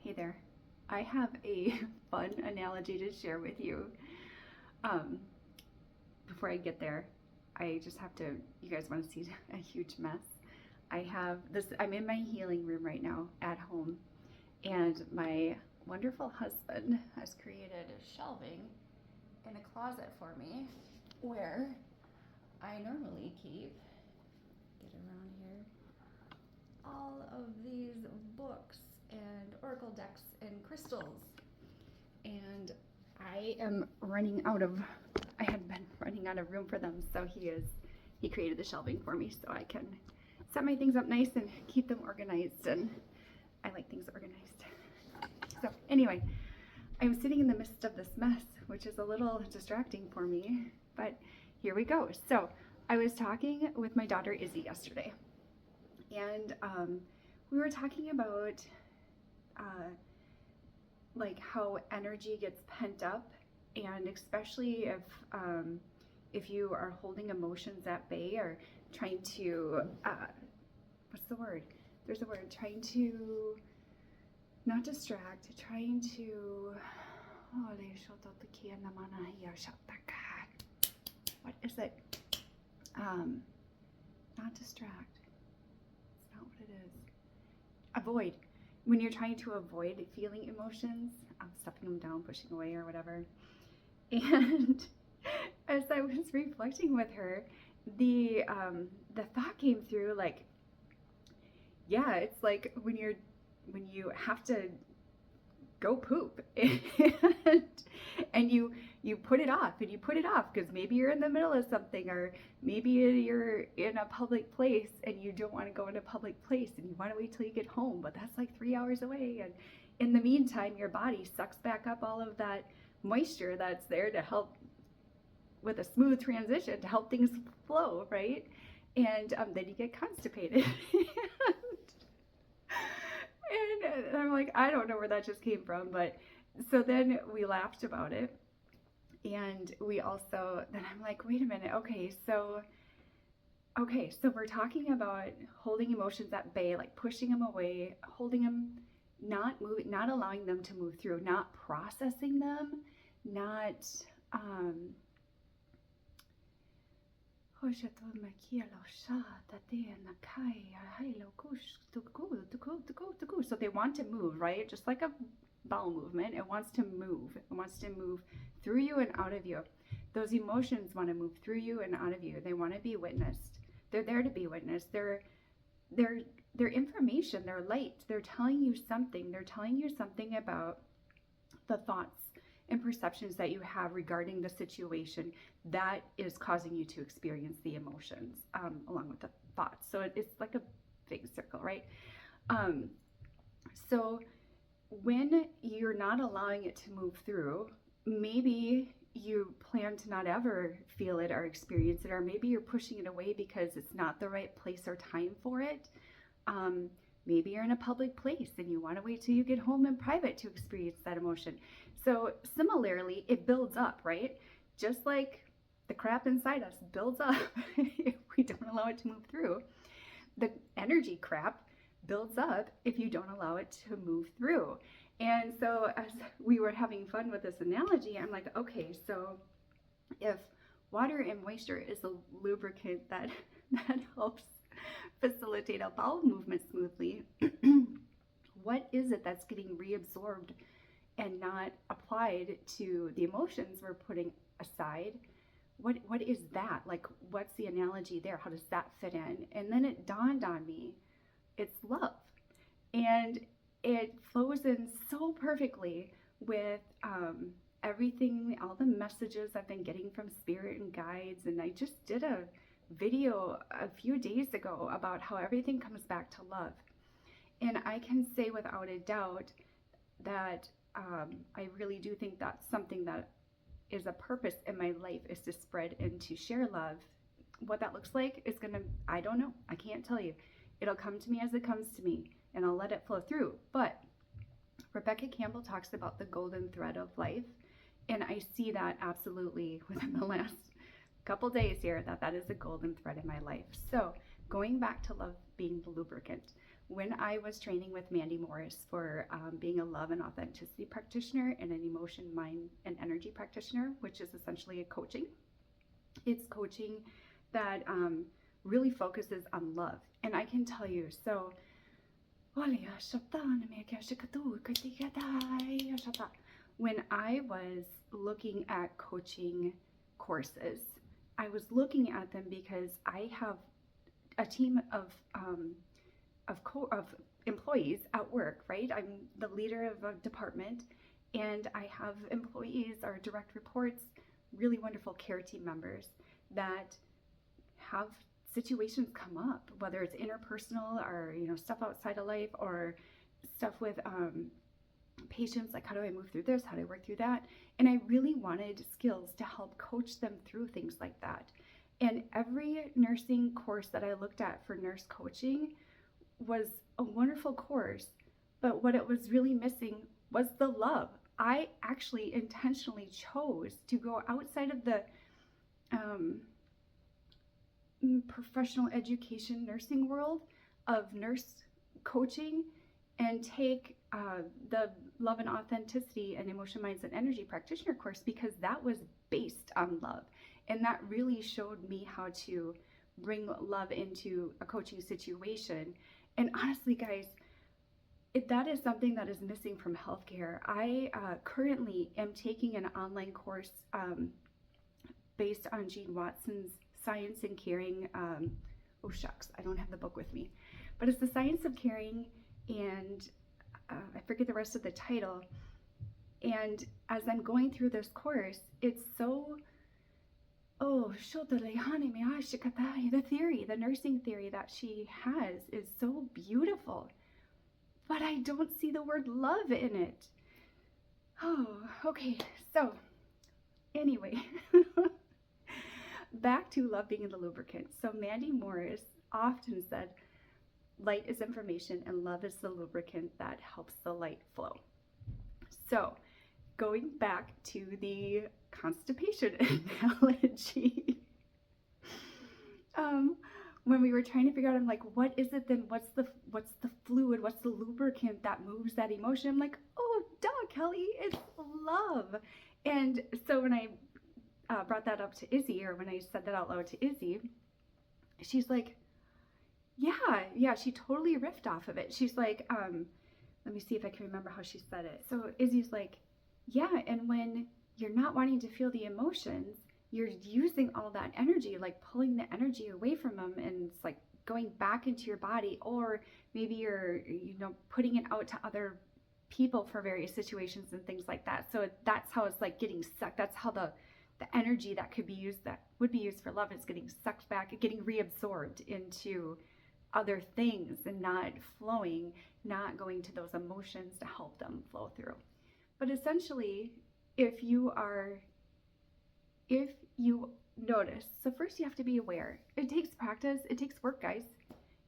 Hey there. I have a fun analogy to share with you. Um, Before I get there, I just have to, you guys want to see a huge mess. I have this, I'm in my healing room right now at home, and my wonderful husband has created shelving in a closet for me where I normally keep, get around here, all of these books and oracle decks and crystals. And I am running out of, I had been running out of room for them, so he created the shelving for me so I can set my things up nice and keep them organized, and I like things organized. So anyway, I'm sitting in the midst of this mess, which is a little distracting for me, but here we go. So I was talking with my daughter Izzy yesterday, and we were talking about like how energy gets pent up, and especially if you are holding emotions at bay or trying to what's the word? There's a word, trying to not distract, trying to what is it? Not distract. It's not what it is. Avoid. When you're trying to avoid feeling emotions, stuffing them down, pushing away, or whatever. And as I was reflecting with her, the thought came through, like, yeah, it's like when you have to go poop and you put it off and you put it off because maybe you're in the middle of something, or maybe you're in a public place and you don't want to go in a public place and you want to wait till you get home, but that's like 3 hours away, and in the meantime your body sucks back up all of that moisture that's there to help with a smooth transition, to help things flow, right? And then you get constipated. And I'm like, I don't know where that just came from, but so then we laughed about it. And we also, then I'm like, wait a minute, okay, so we're talking about holding emotions at bay, like pushing them away, holding them, not moving, not allowing them to move through, not processing them, not so they want to move, right? Just like a bowel movement, it wants to move. It wants to move through you and out of you. Those emotions want to move through you and out of you. They want to be witnessed. They're there to be witnessed. They're information. They're light. They're telling you something. They're telling you something about the thoughts and perceptions that you have regarding the situation that is causing you to experience the emotions, along with the thoughts. So it's like a big circle, right? So when you're not allowing it to move through, maybe you plan to not ever feel it or experience it, or maybe you're pushing it away because it's not the right place or time for it. Maybe you're in a public place and you want to wait till you get home in private to experience that emotion. So similarly, it builds up, right? Just like the crap inside us builds up if we don't allow it to move through. The energy crap builds up if you don't allow it to move through. And so as we were having fun with this analogy, I'm like, okay, so if water and moisture is a lubricant that helps facilitate a bowel movement smoothly, what is it that's getting reabsorbed and not applied to the emotions we're putting aside? What is that? Like, what's the analogy there? How does that fit in? And then it dawned on me, it's love. And it flows in so perfectly with everything, all the messages I've been getting from spirit and guides. And I just did a video a few days ago about how everything comes back to love. And I can say without a doubt that I really do think that's something that is a purpose in my life, is to spread and to share love. What that looks like is I don't know. I can't tell you. It'll come to me as it comes to me, and I'll let it flow through. But Rebecca Campbell talks about the golden thread of life, and I see that absolutely within the last couple days here, that is the golden thread in my life. So going back to love being the lubricant, when I was training with Mandy Morris for being a love and authenticity practitioner and an emotion, mind, and energy practitioner, which is essentially a coaching. It's coaching that really focuses on love. And I can tell you, so when I was looking at coaching courses, I was looking at them because I have a team of employees at work, right? I'm the leader of a department, and I have employees or direct reports, really wonderful care team members that have situations come up, whether it's interpersonal or stuff outside of life, or stuff with patients, like how do I move through this, how do I work through that. And I really wanted skills to help coach them through things like that. And every nursing course that I looked at for nurse coaching was a wonderful course, but what it was really missing was the love. I actually intentionally chose to go outside of the professional education nursing world of nurse coaching and take the love and authenticity and emotion, minds, and energy practitioner course, because that was based on love. And that really showed me how to bring love into a coaching situation. And honestly, guys, that is something that is missing from healthcare. I currently am taking an online course based on Gene Watson's Science and Caring. Oh shucks, I don't have the book with me, but it's the Science of Caring, and I forget the rest of the title. And as I'm going through this course, it's so the theory, the nursing theory that she has is so beautiful, but I don't see the word love in it. Oh, okay. So anyway, back to love being the lubricant. So Mandy Morris often said, light is information and love is the lubricant that helps the light flow. So going back to the constipation analogy, when we were trying to figure out, I'm like, what is it then? What's the fluid? What's the lubricant that moves that emotion? I'm like, oh, duh, Kelly, it's love. And so when I brought that up to Izzy, or when I said that out loud to Izzy, she's like, yeah, she totally riffed off of it. She's like, let me see if I can remember how she said it. So Izzy's like, yeah, and when you're not wanting to feel the emotions, you're using all that energy, like pulling the energy away from them, and it's like going back into your body, or maybe you're, putting it out to other people for various situations and things like that. So that's how it's like getting sucked. That's how the energy that could be used, that would be used for love, is getting sucked back, getting reabsorbed into other things and not flowing, not going to those emotions to help them flow through. But essentially, if you notice, so first you have to be aware. It takes practice, it takes work, guys.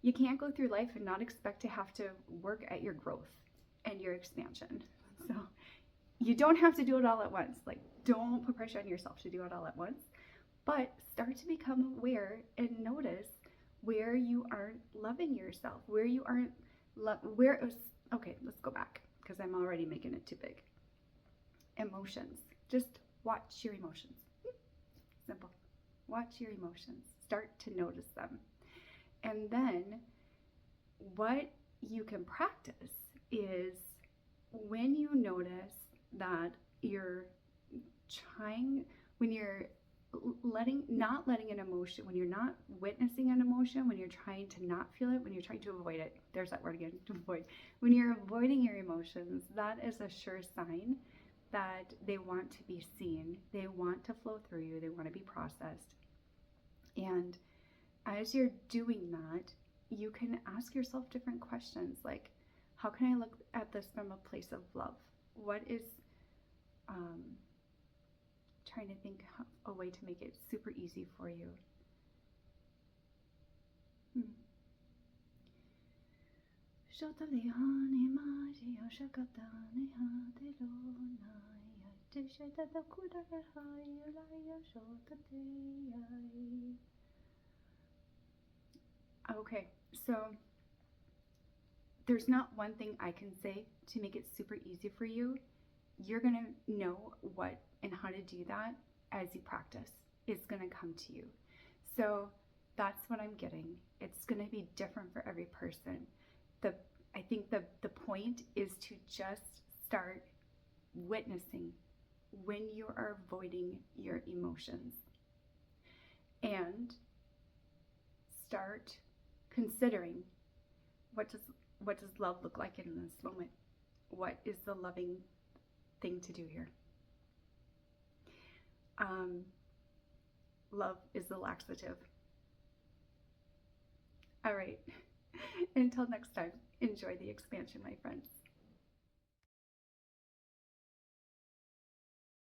You can't go through life and not expect to have to work at your growth and your expansion. So you don't have to do it all at once. Like, don't put pressure on yourself to do it all at once, but start to become aware and notice where you aren't loving yourself, where you aren't okay, let's go back, because I'm already making it too big. Emotions. Just watch your emotions. Simple. Watch your emotions. Start to notice them. And then what you can practice is, when you notice that you're when you're not letting an emotion, when you're not witnessing an emotion, when you're trying to not feel it, when you're trying to avoid it, there's that word again, to avoid. When you're avoiding your emotions, that is a sure sign that they want to be seen, they want to flow through you, they want to be processed. And as you're doing that, you can ask yourself different questions, like, how can I look at this from a place of love? What is, trying to think a way to make it super easy for you. Okay, so there's not one thing I can say to make it super easy for you. You're going to know what and how to do that as you practice. It's going to come to you. So that's what I'm getting. It's going to be different for every person. I think the point is to just start witnessing when you are avoiding your emotions, and start considering what does love look like in this moment? What is the loving thing to do here? Love is the laxative. All right. Until next time, enjoy the expansion, my friends.